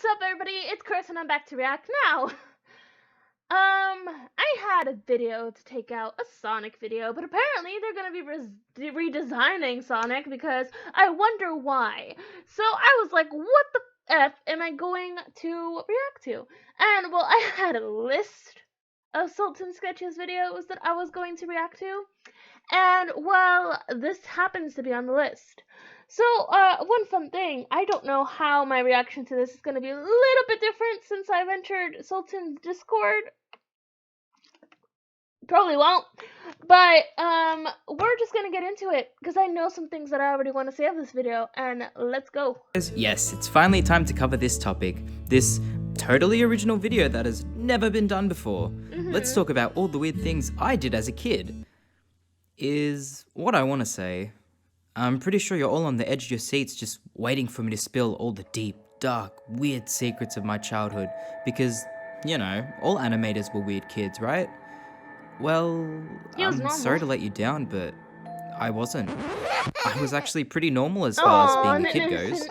What's up, everybody? It's Chris, and I'm back to react now. I had a video to take out, a Sonic video, but apparently they're gonna be redesigning Sonic because I wonder why. So I was like, what the F am I going to react to? And, well, I had a list of Sultan Sketches videos that I was going to react to, and, well, this happens to be on the list. So, one fun thing, I don't know how my reaction to this is going to be a little bit different since I've entered Sultan's Discord. Probably won't. But, we're just going to get into it, because I know some things that I already want to say of this video, and let's go. Yes, it's finally time to cover this topic. This totally original video that has never been done before. Let's talk about all the weird things I did as a kid. Is what I want to say. I'm pretty sure you're all on the edge of your seats just waiting for me to spill all the deep, dark, weird secrets of my childhood because, you know, all animators were weird kids, right? Well, I'm sorry to let you down, but I wasn't. I was actually pretty normal as far as being a kid goes.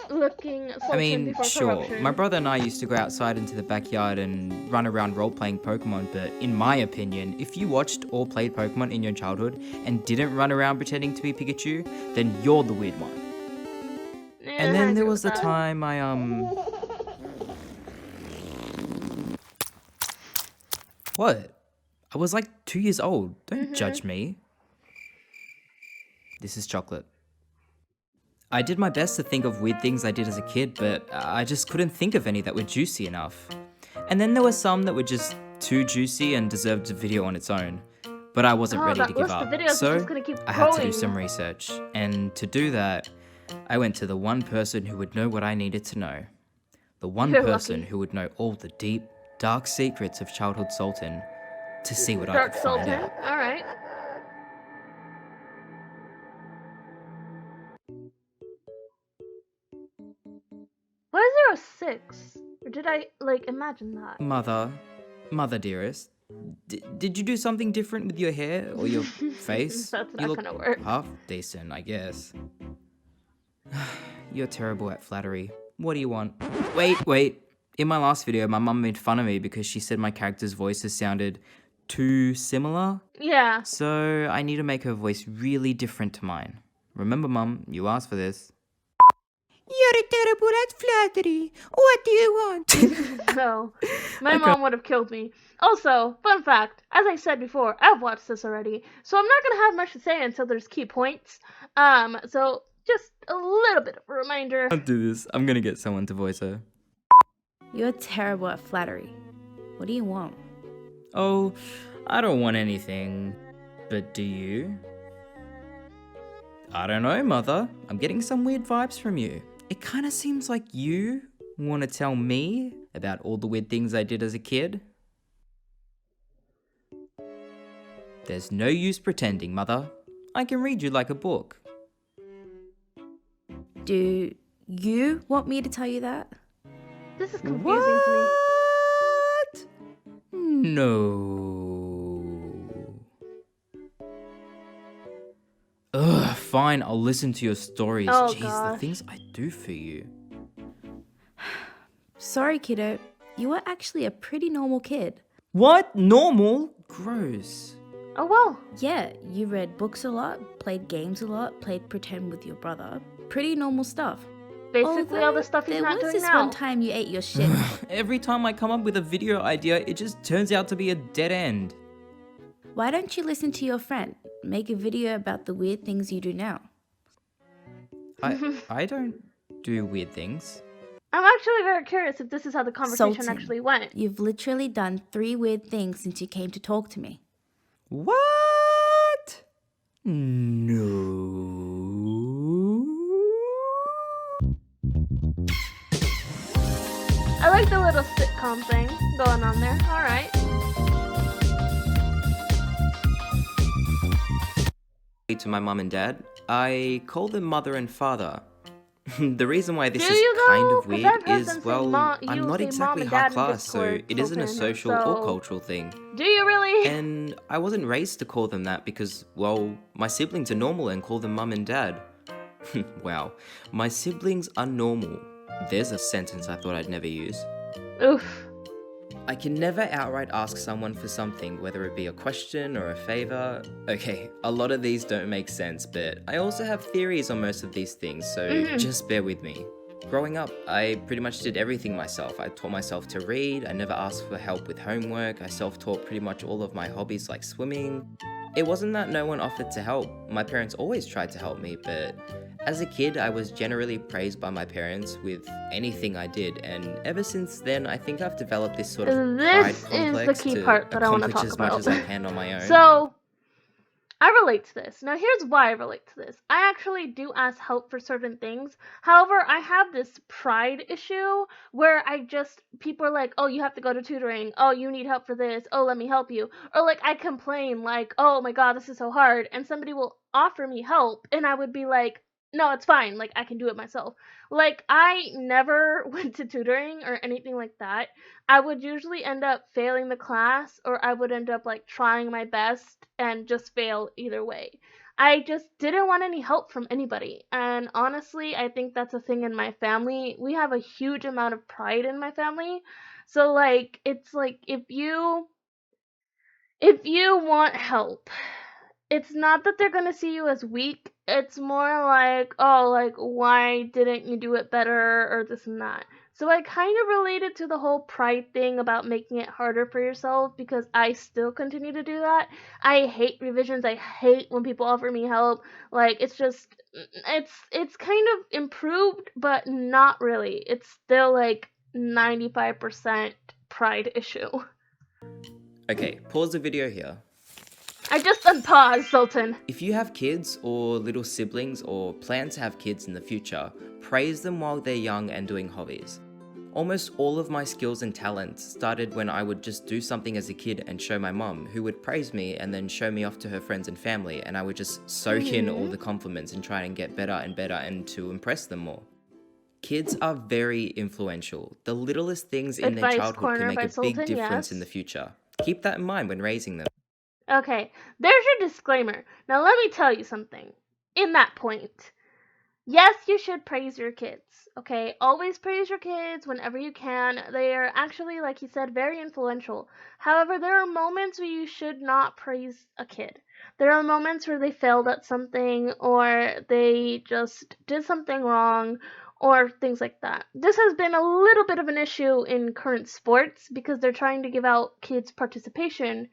I mean, sure, my brother and I used to go outside into the backyard and run around role-playing Pokemon, but in my opinion, if you watched or played Pokemon in your childhood and didn't run around pretending to be Pikachu, then you're the weird one. And then there was the time What? I was like 2 years old. Don't judge me. This is chocolate. I did my best to think of weird things I did as a kid, but I just couldn't think of any that were juicy enough. And then there were some that were just too juicy and deserved a video on its own. But I wasn't ready to give up, so I had to do some research. And to do that, I went to the one person who would know what I needed to know. The one person who would know all the deep, dark secrets of childhood Sultan to see what I could find out. Alright. Why is there a 6? Or did I, imagine that? Mother dearest, did you do something different with your hair or your face? That's not gonna work. Half decent, I guess. You're terrible at flattery. What do you want? Wait. In my last video, my mum made fun of me because she said my character's voices sounded too similar. Yeah. So I need to make her voice really different to mine. Remember, Mum, you asked for this. You're terrible at flattery. What do you want? No, my mom would have killed me. Also, fun fact, as I said before, I've watched this already, so I'm not gonna have much to say until there's key points. So just a little bit of a reminder. I'll do this. I'm gonna get someone to voice her. You're terrible at flattery. What do you want? Oh, I don't want anything. But do you? I don't know, Mother. I'm getting some weird vibes from you. It kind of seems like you want to tell me about all the weird things I did as a kid. There's no use pretending, Mother. I can read you like a book. Do you want me to tell you that? This is confusing to me. What? No. Ugh, fine, I'll listen to your stories. Oh, Jeez, gosh. the things I do for you. Sorry, kiddo. You were actually a pretty normal kid. What? Normal? Gross. Oh, well. Yeah, you read books a lot, played games a lot, played pretend with your brother. Pretty normal stuff. Basically all the stuff he's not doing there was this now. one time you ate your shit. Every time I come up with a video idea, it just turns out to be a dead end. Why don't you listen to your friend? Make a video about the weird things you do now. I don't do weird things. I'm actually very curious if this is how the conversation Sultan, actually went. You've literally done 3 weird things since you came to talk to me. What? No. I like the little sitcom thing going on there. Alright. To my mum and dad, I call them mother and father. The reason why this Do is you kind though? of 'Cause weird I've heard is, them say well, I'm not say exactly mom and high dad in class, so Discord, it isn't a Sultan, social or so- cultural thing. Do you really? And I wasn't raised to call them that because, well, my siblings are normal and call them mum and dad. Wow, my siblings are normal. There's a sentence I thought I'd never use. Oof. I can never outright ask someone for something, whether it be a question or a favor. Okay, a lot of these don't make sense, but I also have theories on most of these things, so just bear with me. Growing up, I pretty much did everything myself. I taught myself to read, I never asked for help with homework, I self-taught pretty much all of my hobbies like swimming. It wasn't that no one offered to help, my parents always tried to help me, but as a kid, I was generally praised by my parents with anything I did, and ever since then, I think I've developed this sort of pride This is complex the key to part that I want to accomplish talk as much about. as I can on my own. So, I relate to this. Now, here's why I relate to this. I actually do ask help for certain things. However, I have this pride issue where people are like, oh, you have to go to tutoring. Oh, you need help for this. Oh, let me help you. Or like, I complain, like, oh my God, this is so hard. And somebody will offer me help, and I would be like, no, it's fine. Like, I can do it myself. Like, I never went to tutoring or anything like that. I would usually end up failing the class, or I would end up like trying my best and just fail either way. I just didn't want any help from anybody. And honestly, I think that's a thing in my family. We have a huge amount of pride in my family. So like it's like if you want help, it's not that they're gonna see you as weak. It's more like, oh, like, why didn't you do it better, or this and that. So I kind of related to the whole pride thing about making it harder for yourself because I still continue to do that. I hate revisions. I hate when people offer me help. Like, it's kind of improved, but not really. It's still like 95% pride issue. Okay, pause the video here. I just unpaused, Sultan. If you have kids or little siblings or plan to have kids in the future, praise them while they're young and doing hobbies. Almost all of my skills and talents started when I would just do something as a kid and show my mum, who would praise me and then show me off to her friends and family, and I would just soak in all the compliments and try and get better and to impress them more. Kids are very influential. The littlest things in their Advice childhood corner can make by a big Sultan, difference yes. in the future. Keep that in mind when raising them. Okay, there's your disclaimer. Now let me tell you something. In that point, yes, you should praise your kids. Okay, always praise your kids whenever you can. They are actually, like you said, very influential. However, there are moments where you should not praise a kid. There are moments where they failed at something, or they just did something wrong, or things like that. This has been a little bit of an issue in current sports because they're trying to give out kids participation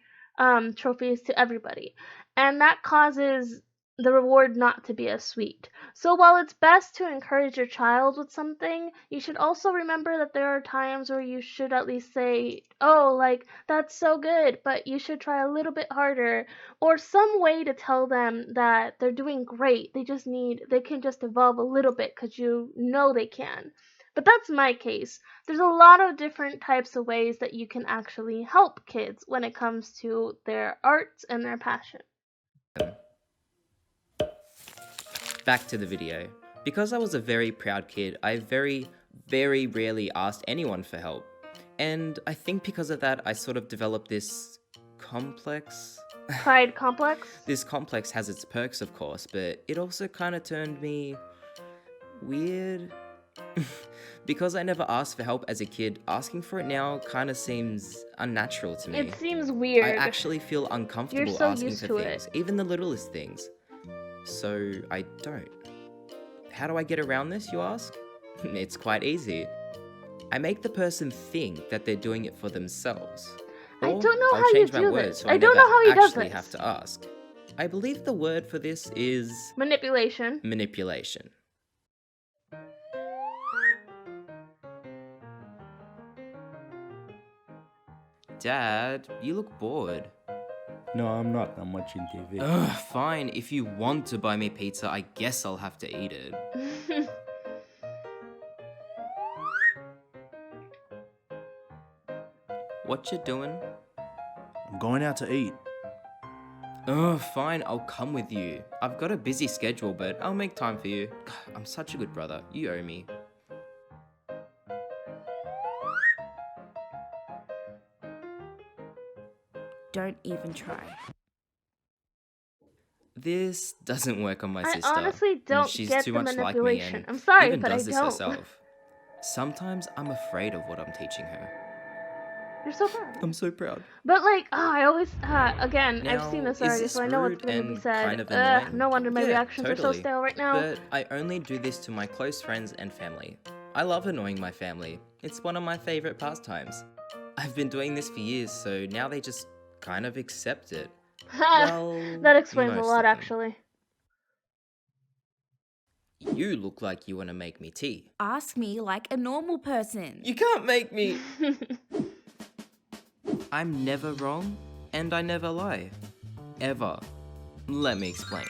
trophies to everybody, and that causes the reward not to be as sweet. So while it's best to encourage your child with something, you should also remember that there are times where you should at least say, oh, like, that's so good, but you should try a little bit harder, or some way to tell them that they're doing great. They can just evolve a little bit because you know they can. But that's my case. There's a lot of different types of ways that you can actually help kids when it comes to their arts and their passion. Back to the video. Because I was a very proud kid, I very rarely asked anyone for help. And I think because of that, I sort of developed this complex. Pride complex? This complex has its perks, of course, but it also kind of turned me weird. Because I never asked for help as a kid, asking for it now kind of seems unnatural to me. It seems weird. I actually feel uncomfortable You're so asking used for to things, it. even the littlest things. So I don't. How do I get around this, you ask? It's quite easy. I make the person think that they're doing it for themselves. I Or don't know I'll how you change my do words this. so I don't never know how he does actually this. have to ask. I believe the word for this is Manipulation. manipulation. Dad, you look bored. No, I'm not. I'm watching TV. Ugh, fine. If you want to buy me pizza, I guess I'll have to eat it. What you doing? I'm going out to eat. Ugh, fine. I'll come with you. I've got a busy schedule, but I'll make time for you. I'm such a good brother. You owe me. Don't even try. This doesn't work on my I sister. honestly don't She's get too the much like me manipulation. and I'm sorry, even but I does this don't. herself. Sometimes I'm afraid of what I'm teaching her. You're so proud. I'm so proud. But like, I always, again, I've seen Now, this is already, this so I know what's rude going to be and said. kind of annoying? No wonder my Yeah, reactions are so totally. stale right now. But I only do this to my close friends and family. I love annoying my family. It's one of my favorite pastimes. I've been doing this for years, so now they just kind of accept it. Well, That explains a most lot, of them. actually. You look like you want to make me tea. Ask me like a normal person. You can't make me. I'm never wrong, and I never lie. Ever. Let me explain.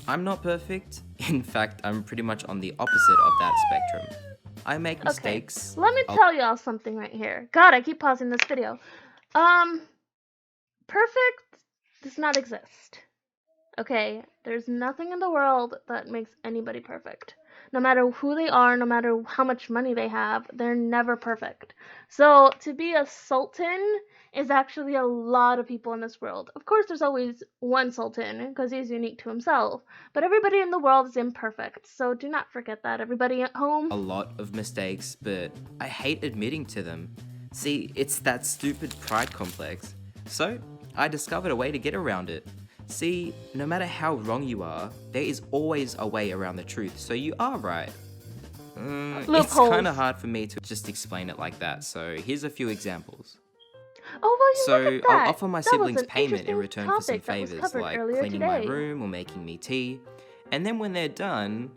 I'm not perfect. In fact, I'm pretty much on the opposite of that spectrum. I make mistakes. Let me tell y'all something right here. God, I keep pausing this video. Perfect does not exist. Okay, there's nothing in the world that makes anybody perfect. No matter who they are, no matter how much money they have, they're never perfect. So to be a sultan is actually a lot of people in this world. Of course, there's always one sultan because he's unique to himself, but everybody in the world is imperfect. So do not forget that. Everybody at home. A lot of mistakes, but I hate admitting to them. See, it's that stupid pride complex. So I discovered a way to get around it. See, no matter how wrong you are, there is always a way around the truth, so you are right. It's Loopholes. kind of hard for me to just explain it like that, so here's a few examples. Oh, well, you look at that. I'll offer my That was siblings an payment in interesting return for some topic that was favors, covered like earlier cleaning my today. room or making me tea. And then when they're done,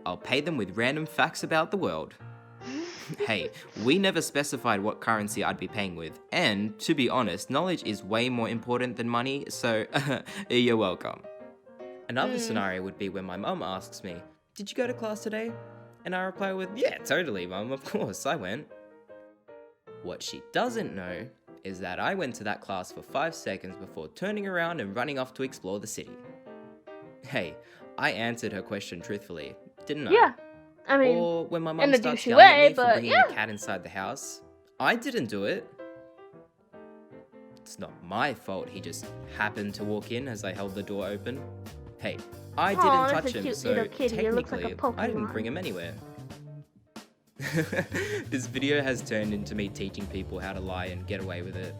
I'll pay them with random facts about the world. Hey, we never specified what currency I'd be paying with, and to be honest, knowledge is way more important than money, so you're welcome. Another scenario would be when my mum asks me, "Did you go to class today?" And I reply with, "Yeah, totally, mum, of course, I went." What she doesn't know is that I went to that class for 5 seconds before turning around and running off to explore the city. Hey, I answered her question truthfully, didn't I? Yeah. I mean, Or when my in mum a starts douchey yelling way, at me for but bringing yeah. the cat inside the house, I didn't do it. It's not my fault he just happened to walk in as I held the door open. Hey, I didn't Aw, that's touch a him, cute so little kitty. It looks like a technically, I didn't Pokemon. bring him anywhere. This video has turned into me teaching people how to lie and get away with it.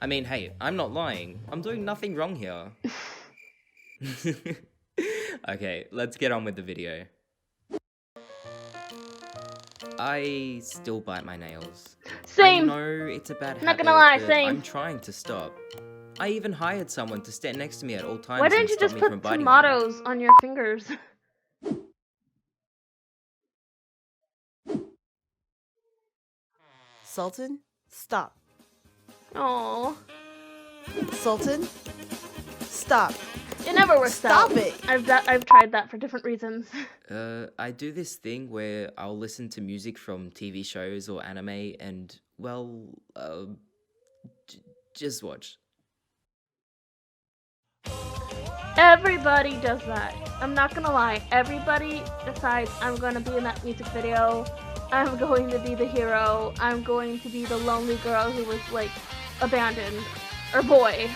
I mean, hey, I'm not lying. I'm doing nothing wrong here. Okay, let's get on with the video. I still bite my nails. Same. I know it's a bad habit, Not gonna lie, but same. I'm trying to stop. I even hired someone to stand next to me at all times Why didn't and you stop just me from put biting them. tomatoes on your fingers? Sultan, stop. Oh, Sultan, stop. it never works Stop out. it. I've tried that for different reasons. I do this thing where I'll listen to music from TV shows or anime and, well, just watch. Everybody does that. I'm not gonna lie. Everybody decides I'm gonna be in that music video. I'm going to be the hero. I'm going to be the lonely girl who was like abandoned, or boy.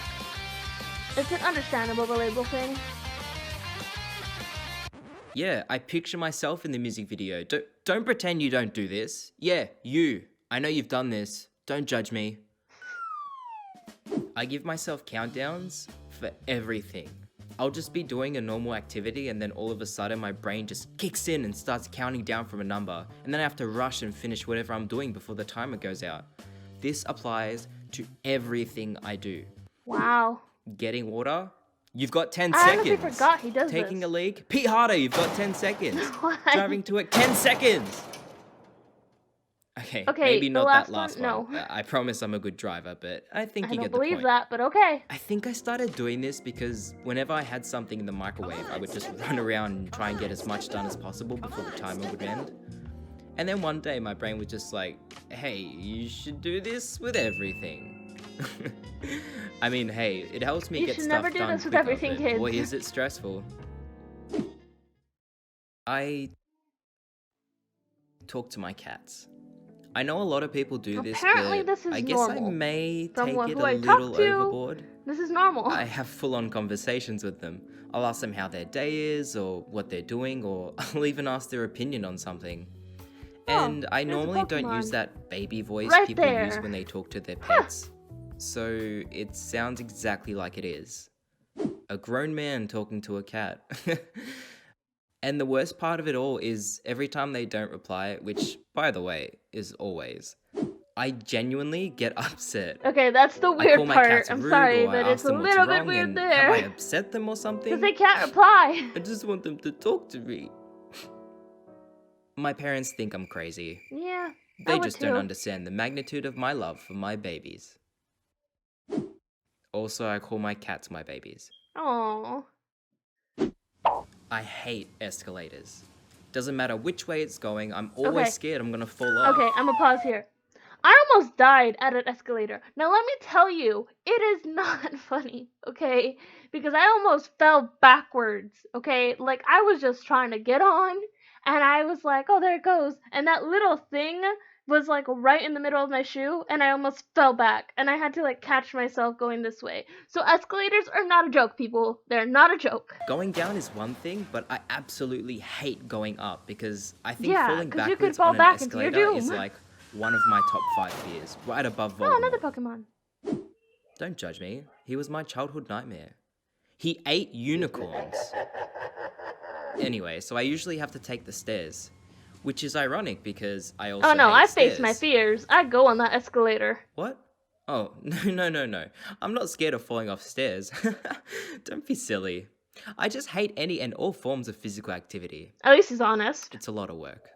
It's an understandable, relatable thing. Yeah, I picture myself in the music video. Don't pretend you don't do this. Yeah, you. I know you've done this. Don't judge me. I give myself countdowns for everything. I'll just be doing a normal activity and then all of a sudden my brain just kicks in and starts counting down from a number, and then I have to rush and finish whatever I'm doing before the timer goes out. This applies to everything I do. Wow. Getting water? You've got 10 I honestly seconds. forgot he does Taking this. a leak? Pee harder, you've got 10 seconds. Why? Driving to it, 10 seconds! Okay, Okay, maybe the not last that last one? one. No. I promise I'm a good driver, but I think I you don't get the believe point. that, but okay. I think I started doing this because whenever I had something in the microwave, I would just run around and try and get as much done as possible before the timer would end. And then one day my brain was just like, hey, you should do this with everything. I mean, hey, it helps me You get should stuff never do done this with quicker, everything, but kids. boy, is it stressful. I talk to my cats. I know a lot of people do this, Apparently but this is I guess I normal. may From take it who a I talk little to, overboard. This is normal. I have full-on conversations with them. I'll ask them how their day is, or what they're doing, or I'll even ask their opinion on something. And I there's a normally don't use Pokemon. that baby voice Right people use there. when they talk to their pets. So it sounds exactly like it is. A grown man talking to a cat. And the worst part of it all is every time they don't reply, which, by the way, is always, I genuinely get upset. Okay, that's the I weird call my part. cats I'm rude, sorry, or I but it's ask a them what's little bit wrong, weird and have I there. upset them or something? Because they can't reply. I just want them to talk to me. My parents think I'm crazy. Yeah, I They would just don't too. understand the magnitude of my love for my babies. Also, I call my cats my babies. Aww. I hate escalators. Doesn't matter which way it's going, I'm always Okay. scared I'm gonna fall off. Okay, I'm gonna pause here. I almost died at an escalator. Now let me tell you, it is not funny, okay? Because I almost fell backwards, okay? Like I was just trying to get on and I was like, oh, there it goes. And that little thing was like right in the middle of my shoe and I almost fell back and I had to like catch myself going this way. So escalators are not a joke, people. They're not a joke. Going down is one thing, but I absolutely hate going up because I think Yeah, falling 'cause you could backwards fall on an back into your escalator is doom. like one of my top 5 fears, right above Voldemort. Oh, another Pokemon. Don't judge me. He was my childhood nightmare. He ate unicorns. Anyway, so I usually have to take the stairs, which is ironic because I also Oh no, hate I stairs. face my fears. I go on that escalator. What? Oh, no. I'm not scared of falling off stairs. Don't be silly. I just hate any and all forms of physical activity. At least he's honest. It's a lot of work.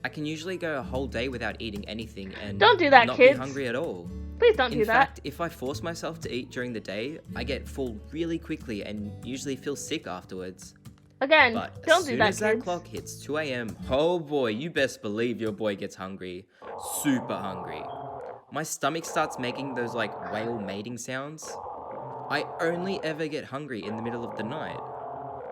I can usually go a whole day without eating anything and Don't do that, not kids. be hungry at all. Please don't In do that. fact, if I force myself to eat during the day, I get full really quickly and usually feel sick afterwards. Again, But don't as do soon that, as that kids. clock hits 2 a.m., oh boy, you best believe your boy gets hungry. Super hungry. My stomach starts making those like whale mating sounds. I only ever get hungry in the middle of the night.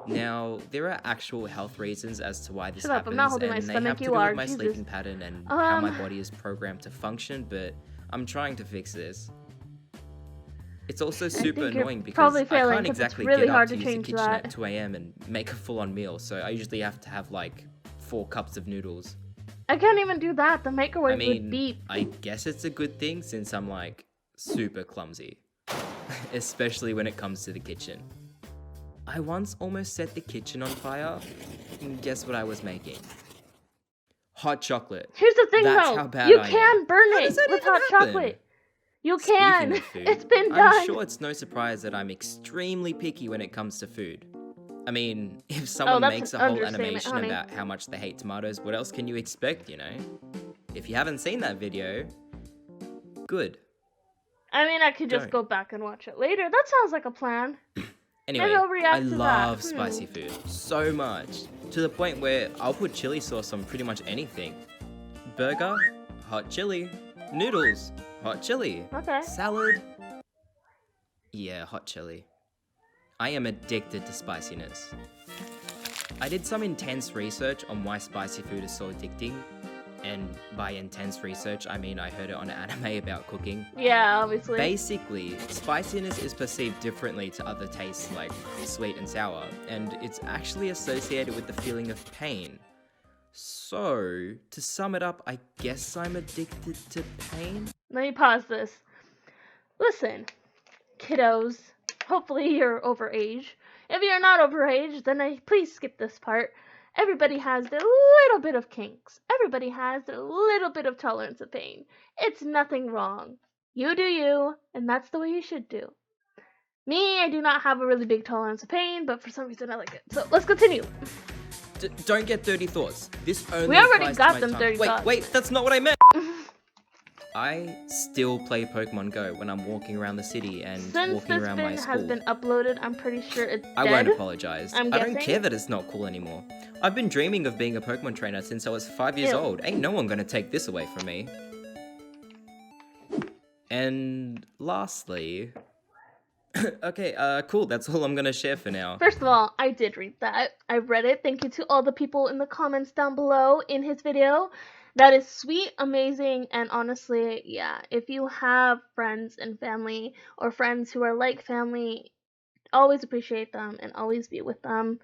Now, there are actual health reasons as to why this Shut up, happens, I'm not holding my and they stomach, have to you do are, with my Jesus. sleeping pattern and how my Um. body is programmed to function, but I'm trying to fix this. It's also super think you're annoying because probably I failing, can't 'cause it's exactly really get hard up to to use the change kitchen that. at 2 a.m. and make a full-on meal, so I usually have to have like 4 cups of noodles. I can't even do that. The microwave I would mean, beep. I guess it's a good thing since I'm like super clumsy, especially when it comes to the kitchen. I once almost set the kitchen on fire, and guess what I was making? Hot chocolate. Here's the thing, That's though. how bad You I am. can burn How it does that with even hot happen? chocolate. You Speaking can. of food, It's been I'm done. sure it's no surprise that I'm extremely picky when it comes to food. I mean, if someone that's makes a an whole understatement, animation honey. about how much they hate tomatoes, what else can you expect, you know? If you haven't seen that video, good. I mean, I could just Don't. go back and watch it later. That sounds like a plan. Anyway, I'll react I to that. love spicy food so much, to the point where I'll put chili sauce on pretty much anything. Burger, hot chili. Noodles, hot chili. Okay. Salad, yeah, hot chili. I am addicted to spiciness. I did some intense research on why spicy food is so addicting. And by intense research, I mean I heard it on an anime about cooking. Yeah, obviously. Basically, spiciness is perceived differently to other tastes like sweet and sour, and it's actually associated with the feeling of pain. So, to sum it up, I guess I'm addicted to pain? Let me pause this. Listen, kiddos. Hopefully you're over age. If you're not over age, then please skip this part. Everybody has their little bit of kinks. Everybody has their little bit of tolerance of pain. It's nothing wrong. You do you, and that's the way you should do. Me, I do not have a really big tolerance of pain, but for some reason I like it. So let's continue. Don't get dirty thoughts. This only We already applies to got my them tongue. dirty thoughts. Wait, that's not what I meant! I still play Pokemon Go when I'm walking around the city and Since walking this around my bin school. has been uploaded, I'm pretty sure it's I dead. won't apologize. I'm I don't guessing. care that it's not cool anymore. I've been dreaming of being a Pokemon trainer since I was 5 years Ew. old. Ain't no one gonna take this away from me. And lastly... okay, cool, that's all I'm gonna share for now. First of all, I did read that. I read it. Thank you to all the people in the comments down below in his video. That is sweet, amazing, and honestly, yeah, if you have friends and family or friends who are like family, always appreciate them and always be with them.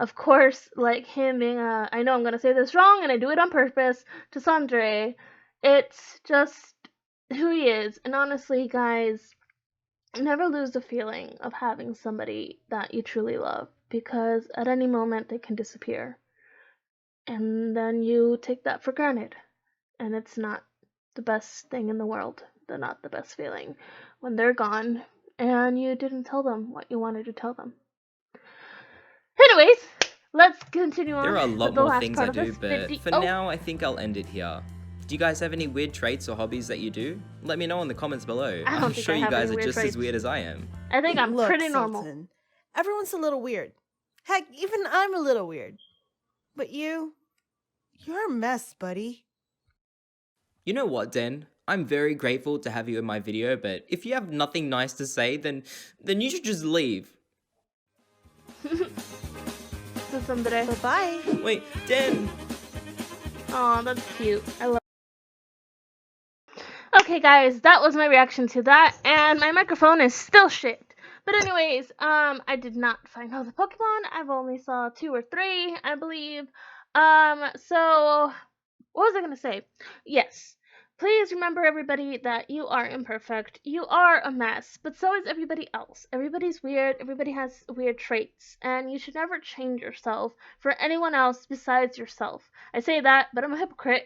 Of course, like him being I know I'm gonna say this wrong and I do it on purpose, to Sandre. It's just who he is. And honestly, guys, never lose the feeling of having somebody that you truly love, because at any moment they can disappear. And then you take that for granted. And it's not the best thing in the world. They're not the best feeling when they're gone and you didn't tell them what you wanted to tell them. Anyways, let's continue on. There are a lot with the more last things part I of do, this but video. for now, I think I'll end it here. Do you guys have any weird traits or hobbies that you do? Let me know in the comments below. I don't I'm think sure I you have guys any are weird just as traits. weird as I am. I think I'm Look, pretty normal. Sultan, everyone's a little weird. Heck, even I'm a little weird. But you're a mess, buddy. You know what, Den? I'm very grateful to have you in my video, but if you have nothing nice to say, then you should just leave. This Andre. Bye-bye. Wait, Den! Oh, that's cute. I love. Okay, guys, that was my reaction to that, and my microphone is still shit. But anyways, I did not find all the Pokemon. I've only saw 2 or 3, I believe. So what was I gonna say? Yes. Please remember, everybody, that you are imperfect. You are a mess, but so is everybody else. Everybody's weird. Everybody has weird traits, and you should never change yourself for anyone else besides yourself. I say that, but I'm a hypocrite.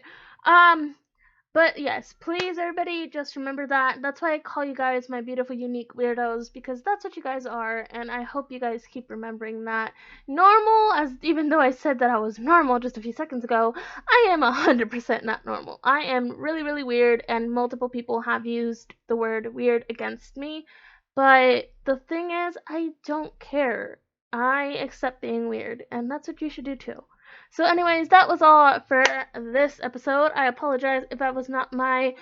But yes, please, everybody, just remember that. That's why I call you guys my beautiful, unique weirdos, because that's what you guys are, and I hope you guys keep remembering that. Normal, as even though I said that I was normal just a few seconds ago, I am 100% not normal. I am really, really weird, and multiple people have used the word weird against me, but the thing is, I don't care. I accept being weird, and that's what you should do too. So anyways, that was all for this episode. I apologize if I was not my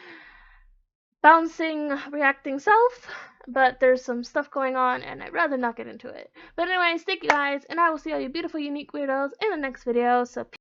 bouncing, reacting self, but there's some stuff going on and I'd rather not get into it. But anyways, thank you guys, and I will see all you beautiful, unique weirdos in the next video. So